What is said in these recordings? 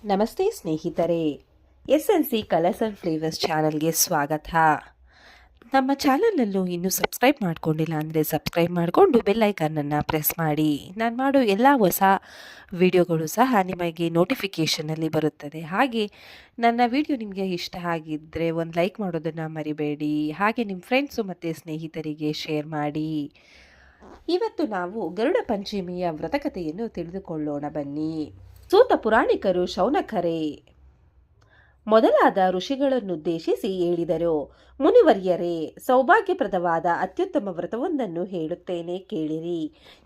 ನಮಸ್ತೆ ಸ್ನೇಹಿತರೆ, SNC colours and flavours ಚಾನಲ್ಗೆ ಸ್ವಾಗತ. ನಮ್ಮ ಚಾನಲನ್ನು ಇನ್ನೂ ಸಬ್ಸ್ಕ್ರೈಬ್ ಮಾಡ್ಕೊಂಡಿಲ್ಲ ಅಂದರೆ ಸಬ್ಸ್ಕ್ರೈಬ್ ಮಾಡಿಕೊಂಡು ಬೆಲ್ಲೈಕನ್ನನ್ನು ಪ್ರೆಸ್ ಮಾಡಿ. ನಾನು ಮಾಡೋ ಎಲ್ಲ ಹೊಸ ವಿಡಿಯೋಗಳು ಸಹ ನಿಮಗೆ ನೋಟಿಫಿಕೇಷನಲ್ಲಿ ಬರುತ್ತದೆ. ಹಾಗೆ ನನ್ನ ವಿಡಿಯೋ ನಿಮಗೆ ಇಷ್ಟ ಆಗಿದ್ದರೆ ಒಂದು ಲೈಕ್ ಮಾಡೋದನ್ನು ಮರಿಬೇಡಿ. ಹಾಗೆ ನಿಮ್ಮ ಫ್ರೆಂಡ್ಸು ಮತ್ತು ಸ್ನೇಹಿತರಿಗೆ ಶೇರ್ ಮಾಡಿ. ಇವತ್ತು ನಾವು ಗರುಡ ಪಂಚಮಿಯ ವ್ರತಕಥೆಯನ್ನು ತಿಳಿದುಕೊಳ್ಳೋಣ ಬನ್ನಿ. ಸೂತ ಪುರಾಣಿಕರು ಶೌನಕರೇ ಮೊದಲಾದ ಋಷಿಗಳನ್ನುದ್ದೇಶಿಸಿ ಹೇಳಿದರು. ಮುನಿವರ್ಯರೇ, ಸೌಭಾಗ್ಯಪ್ರದವಾದ ಅತ್ಯುತ್ತಮ ವ್ರತವೊಂದನ್ನು ಹೇಳುತ್ತೇನೆ ಕೇಳಿರಿ.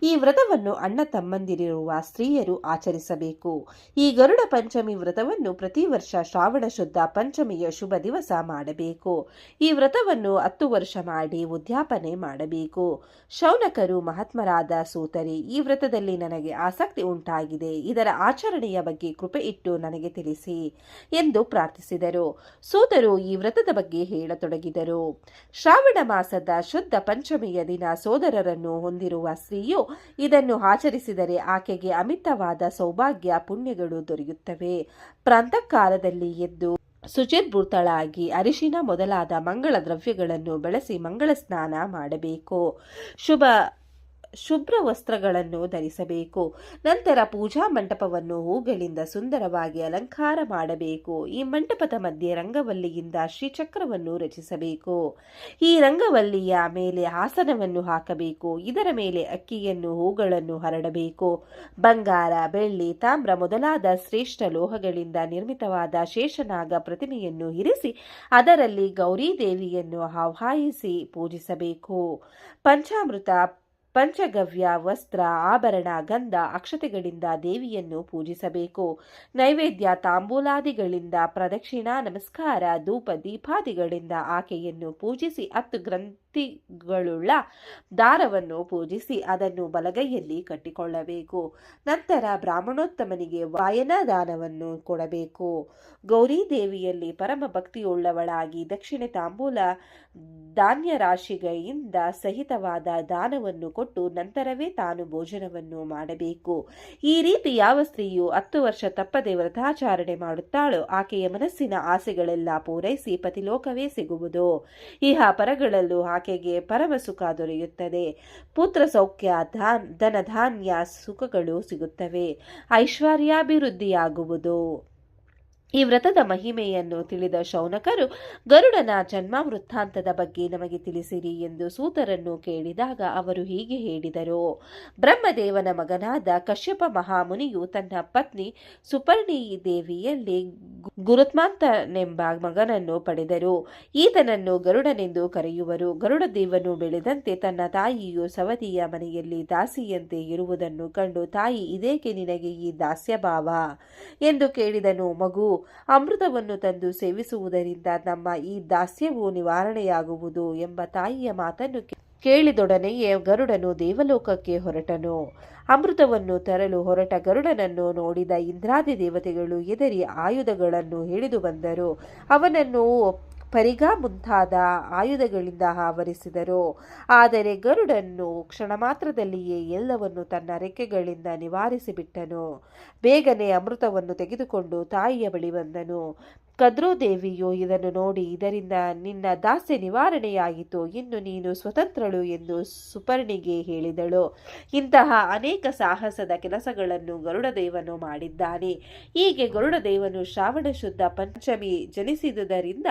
ಈ ವ್ರತವನ್ನು ಅಣ್ಣ ತಮ್ಮಂದಿರಿರುವ ಸ್ತ್ರೀಯರು ಆಚರಿಸಬೇಕು. ಈ ಗರುಡ ಪಂಚಮಿ ವ್ರತವನ್ನು ಪ್ರತಿ ವರ್ಷ ಶ್ರಾವಣ ಶುದ್ಧ ಪಂಚಮಿಯ ಶುಭ ದಿವಸ ಮಾಡಬೇಕು. ಈ ವ್ರತವನ್ನು 10 ವರ್ಷ ಮಾಡಿ ಉದ್ಯಾಪನೆ ಮಾಡಬೇಕು. ಶೌನಕರು ಮಹಾತ್ಮರಾದ ಸೂತರಿ, ಈ ವ್ರತದಲ್ಲಿ ನನಗೆ ಆಸಕ್ತಿ ಉಂಟಾಗಿದೆ. ಇದರ ಆಚರಣೆಯ ಬಗ್ಗೆ ಕೃಪೆ ಇಟ್ಟು ನನಗೆ ತಿಳಿಸಿ ಎಂದು ಪ್ರಾರ್ಥಿಸಿದರು. ಸೂತರು ಈ ವ್ರತದ ಬಗ್ಗೆ ಹೇಳತೊಡಗಿದರು. ಶ್ರಾವಣ ಮಾಸದ ಶುದ್ಧ ಪಂಚಮಿಯ ದಿನ ಸೋದರರನ್ನು ಹೊಂದಿರುವ ಸ್ತ್ರೀಯು ಇದನ್ನು ಆಚರಿಸಿದರೆ ಆಕೆಗೆ ಅಮಿತವಾದ ಸೌಭಾಗ್ಯ ಪುಣ್ಯಗಳು ದೊರೆಯುತ್ತವೆ. ಪ್ರಾತಃಕಾಲದಲ್ಲಿ ಎದ್ದು ಶುಚಿರ್ಭೂತಳಾಗಿ ಅರಿಶಿನ ಮೊದಲಾದ ಮಂಗಳ ದ್ರವ್ಯಗಳನ್ನು ಬಳಸಿ ಮಂಗಳ ಸ್ನಾನ ಮಾಡಬೇಕು. ಶುಭ್ರ ವಸ್ತ್ರಗಳನ್ನು ಧರಿಸಬೇಕು. ನಂತರ ಪೂಜಾ ಮಂಟಪವನ್ನು ಹೂಗಳಿಂದ ಸುಂದರವಾಗಿ ಅಲಂಕಾರ ಮಾಡಬೇಕು. ಈ ಮಂಟಪದ ಮಧ್ಯೆ ರಂಗವಲ್ಲಿಯಿಂದ ಶ್ರೀಚಕ್ರವನ್ನು ರಚಿಸಬೇಕು. ಈ ರಂಗವಲ್ಲಿಯ ಮೇಲೆ ಆಸನವನ್ನು ಹಾಕಬೇಕು. ಇದರ ಮೇಲೆ ಅಕ್ಕಿಯನ್ನು ಹೂಗಳನ್ನು ಹರಡಬೇಕು. ಬಂಗಾರ, ಬೆಳ್ಳಿ, ತಾಮ್ರ ಮೊದಲಾದ ಶ್ರೇಷ್ಠ ಲೋಹಗಳಿಂದ ನಿರ್ಮಿತವಾದ ಶೇಷನಾಗ ಪ್ರತಿಮೆಯನ್ನು ಇರಿಸಿ ಅದರಲ್ಲಿ ಗೌರಿ ದೇವಿಯನ್ನು ಆವಾಹಿಸಿ ಪೂಜಿಸಬೇಕು. ಪಂಚಾಮೃತ, ಪಂಚಗವ್ಯ, ವಸ್ತ್ರ, ಆಭರಣ, ಗಂಧ, ಅಕ್ಷತೆಗಳಿಂದ ದೇವಿಯನ್ನು ಪೂಜಿಸಬೇಕು. ನೈವೇದ್ಯ, ತಾಂಬೂಲಾದಿಗಳಿಂದ, ಪ್ರದಕ್ಷಿಣಾ ನಮಸ್ಕಾರ, ಧೂಪ, ದೀಪಾದಿಗಳಿಂದ ಆಕೆಯನ್ನು ಪೂಜಿಸಿ 10 ಗ್ರಂಥಿಗಳುಳ್ಳ ದಾರವನ್ನು ಪೂಜಿಸಿ ಅದನ್ನು ಬಲಗೈಯಲ್ಲಿ ಕಟ್ಟಿಕೊಳ್ಳಬೇಕು. ನಂತರ ಬ್ರಾಹ್ಮಣೋತ್ತಮನಿಗೆ ವಾಯನದಾನವನ್ನು ಕೊಡಬೇಕು. ಗೌರಿ ದೇವಿಯಲ್ಲಿ ಪರಮ ಭಕ್ತಿಯುಳ್ಳವಳಾಗಿ ದಕ್ಷಿಣೆ, ತಾಂಬೂಲ, ಧಾನ್ಯ ರಾಶಿಗಳಿಂದ ಸಹಿತವಾದ ದಾನವನ್ನು ಕೊಟ್ಟು ನಂತರವೇ ತಾನು ಭೋಜನವನ್ನು ಮಾಡಬೇಕು. ಈ ರೀತಿ ಯಾವ ಸ್ತ್ರೀಯು 10 ವರ್ಷ ತಪ್ಪದೆ ವ್ರತಾಚರಣೆ ಮಾಡುತ್ತಾಳೋ ಆಕೆಯ ಮನಸ್ಸಿನ ಆಸೆಗಳೆಲ್ಲ ಪೂರೈಸಿ ಪತಿಲೋಕವೇ ಸಿಗುವುದು. ಇಹ ಪರಗಳಲ್ಲೂ ಆಕೆಗೆ ಪರಮ ಸುಖ ದೊರೆಯುತ್ತದೆ. ಪುತ್ರ ಸೌಖ್ಯ, ಧನಧಾನ್ಯ ಸುಖಗಳು ಸಿಗುತ್ತವೆ. ಐಶ್ವರ್ಯಾಭಿವೃದ್ಧಿಯಾಗುವುದು. ಈ ವ್ರತದ ಮಹಿಮೆಯನ್ನು ತಿಳಿದ ಶೌನಕರು ಗರುಡನ ಜನ್ಮ ವೃತ್ತಾಂತದ ಬಗ್ಗೆ ನಮಗೆ ತಿಳಿಸಿರಿ ಎಂದು ಸೂತರನ್ನು ಕೇಳಿದಾಗ ಅವರು ಹೀಗೆ ಹೇಳಿದರು. ಬ್ರಹ್ಮದೇವನ ಮಗನಾದ ಕಶ್ಯಪ ಮಹಾಮುನಿಯು ತನ್ನ ಪತ್ನಿ ಸುಪರ್ಣಿ ದೇವಿಯಲ್ಲಿ ಗುರುತ್ಮಾಂತನೆಂಬ ಮಗನನ್ನು ಪಡೆದರು. ಈತನನ್ನು ಗರುಡನೆಂದು ಕರೆಯುವರು. ಗರುಡದೇವನು ಬೆಳೆದಂತೆ ತನ್ನ ತಾಯಿಯು ಸವತಿಯ ಮನೆಯಲ್ಲಿ ದಾಸಿಯಂತೆ ಇರುವುದನ್ನು ಕಂಡು ತಾಯಿ, ಇದೇಕೆ ನಿನಗೆ ಈ ದಾಸ್ಯಭಾವ ಎಂದು ಕೇಳಿದನು. ಮಗು, ಅಮೃತವನ್ನು ತಂದು ಸೇವಿಸುವುದರಿಂದ ನಮ್ಮ ಈ ದಾಸ್ಯವು ನಿವಾರಣೆಯಾಗುವುದು ಎಂಬ ತಾಯಿಯ ಮಾತನ್ನು ಕೇಳಿದೊಡನೆಯೇ ಗರುಡನು ದೇವಲೋಕಕ್ಕೆ ಹೊರಟನು. ಅಮೃತವನ್ನು ತರಲು ಹೊರಟ ಗರುಡನನ್ನು ನೋಡಿದ ಇಂದ್ರಾದಿ ದೇವತೆಗಳು ಹೆದರಿ ಆಯುಧಗಳನ್ನು ಹಿಡಿದು ಬಂದರು. ಅವನನ್ನು ಪರಿಗ ಮುಂತಾದ ಆಯುಧಗಳಿಂದ ಆವರಿಸಿದರು. ಆದರೆ ಗರುಡನ್ನು ಕ್ಷಣ ಮಾತ್ರದಲ್ಲಿಯೇ ಎಲ್ಲವನ್ನು ತನ್ನ ರೆಕ್ಕೆಗಳಿಂದ ನಿವಾರಿಸಿಬಿಟ್ಟನು. ಬೇಗನೆ ಅಮೃತವನ್ನು ತೆಗೆದುಕೊಂಡು ತಾಯಿಯ ಬಳಿ ಬಂದನು. ಕದ್ರೋದೇವಿಯು ಇದನ್ನು ನೋಡಿ, ಇದರಿಂದ ನಿನ್ನ ದಾಸ್ಯ ನಿವಾರಣೆಯಾಯಿತು, ಇನ್ನು ನೀನು ಸ್ವತಂತ್ರಳು ಎಂದು ಸುಪರ್ಣಿಗೆ ಹೇಳಿದಳು. ಇಂತಹ ಅನೇಕ ಸಾಹಸದ ಕೆಲಸಗಳನ್ನು ಗರುಡದೇವನು ಮಾಡಿದ್ದಾನೆ. ಹೀಗೆ ಗರುಡದೇವನು ಶ್ರಾವಣ ಶುದ್ಧ ಪಂಚಮಿ ಜನಿಸಿದುದರಿಂದ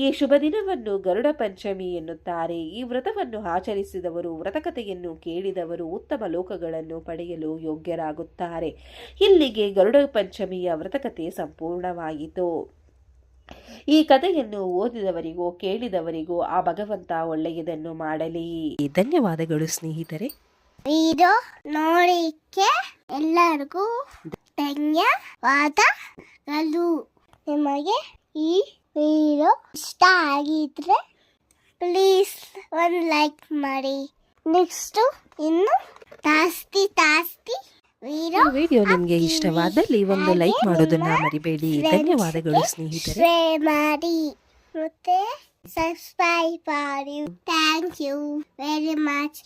ಈ ಶುಭ ದಿನವನ್ನು ಗರುಡ ಪಂಚಮಿ ಎನ್ನುತ್ತಾರೆ. ಈ ವ್ರತವನ್ನು ಆಚರಿಸಿದವರು, ವ್ರತಕಥೆಯನ್ನು ಕೇಳಿದವರು ಉತ್ತಮ ಲೋಕಗಳನ್ನು ಪಡೆಯಲು ಯೋಗ್ಯರಾಗುತ್ತಾರೆ. ಇಲ್ಲಿಗೆ ಗರುಡ ಪಂಚಮಿಯ ವ್ರತಕಥೆ ಸಂಪೂರ್ಣವಾಯಿತು. ಈ ಕಥೆಯನ್ನು ಓದಿದವರಿಗೂ ಕೇಳಿದವರಿಗೂ ಆ ಭಗವಂತ ಒಳ್ಳೆಯದನ್ನು ಮಾಡಲಿ. ಧನ್ಯವಾದಗಳು ಸ್ನೇಹಿತರೆ. ವಿಡಿಯೋ ನೋಡಿಕ್ಕೆ ಎಲ್ಲರಿಗೂ ಧನ್ಯವಾದಗಳು. ನಿಮಗೆ ಈ ವಿಡಿಯೋ ಇಷ್ಟ ಆಗಿದ್ರೆ ಪ್ಲೀಸ್ ಒಂದು ಲೈಕ್ ಮಾಡಿ. ನೆಕ್ಸ್ಟ್ ಇನ್ನು ಜಾಸ್ತಿ ವಿಡಿಯೋ ನಿಮಗೆ ಇಷ್ಟವಾದಲ್ಲಿ ಒಂದು ಲೈಕ್ ಮಾಡೋದನ್ನ ಮರಿಬೇಡಿ. ಧನ್ಯವಾದಗಳು ಸ್ನೇಹಿತರೆ. ಶೇರ್ ಮಾಡಿ ಮತ್ತೆ ಸಬ್ಸ್ಕ್ರೈಬ್ ಮಾಡಿ. Thank you very much.